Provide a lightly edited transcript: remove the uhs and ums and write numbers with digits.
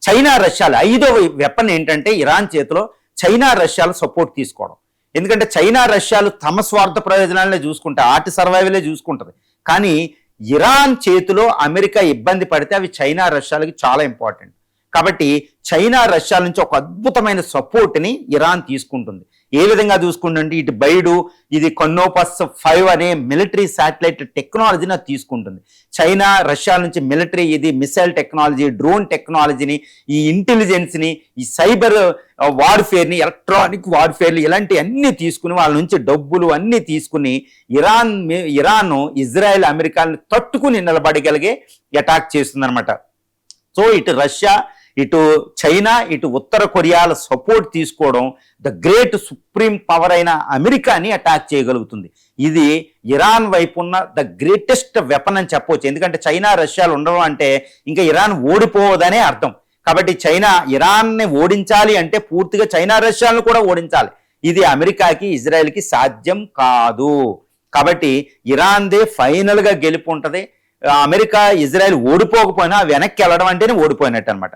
China రష్యాలు 5వ weapon ఏంటంటే Iran చేతిలో చైనా రష్యాలు సపోర్ట్ తీసుకోవడం. ఎందుకంటే చైనా రష్యాలు తమ స్వార్థ ప్రయోజనాలనే చూసుకుంటాయి, ఆర్ట్ సర్వైవలే చూసుకుంటుంది. కానీ ఇరాన్ చేతిలో అమెరికా ఇబ్బంది పడితే అవి చైనా రష్యాలకి చాలా ఇంపార్టెంట్. కాబట్టి చైనా రష్యాల నుంచి ఒక అద్భుతమైన సపోర్ట్ని ఇరాన్ తీసుకుంటుంది. ఏ విధంగా చూసుకుంటుంటే ఇటు బైడు ఇది కన్నోపస్ 5 అనే మిలిటరీ శాటిలైట్ టెక్నాలజీని అది తీసుకుంటుంది. చైనా రష్యాల నుంచి మిలిటరీ ఇది మిసైల్ టెక్నాలజీ, డ్రోన్ టెక్నాలజీని, ఈ ఇంటెలిజెన్స్ని, ఈ సైబర్ వార్ఫేర్ని, ఎలక్ట్రానిక్ వార్ఫేర్లు ఇలాంటి అన్నీ తీసుకుని వాళ్ళ నుంచి డబ్బులు అన్నీ తీసుకుని ఇరాన్ ఇజ్రాయెల్ అమెరికాని తట్టుకుని నిలబడగలిగే అటాక్ చేస్తుందన్నమాట. సో ఇటు రష్యా, ఇటు చైనా, ఇటు ఉత్తర కొరియాల సపోర్ట్ తీసుకోవడం ద గ్రేట్ సుప్రీం పవర్ అయిన అమెరికాని అటాక్ చేయగలుగుతుంది. ఇది ఇరాన్ వైపు ఉన్న ద గ్రేటెస్ట్ వెపన్ అని చెప్పవచ్చు. ఎందుకంటే చైనా రష్యాలు ఉండడం అంటే ఇంకా ఇరాన్ ఓడిపోవదనే అర్థం. కాబట్టి చైనా ఇరాన్ని ఓడించాలి అంటే పూర్తిగా చైనా రష్యాలను కూడా ఓడించాలి. ఇది అమెరికాకి ఇజ్రాయెల్కి సాధ్యం కాదు. కాబట్టి ఇరాన్దే ఫైనల్గా గెలుపు ఉంటుంది. అమెరికా ఇజ్రాయెల్ ఓడిపోకపోయినా వెనక్కి వెళ్ళడం అంటేనే ఓడిపోయినట్టు అనమాట.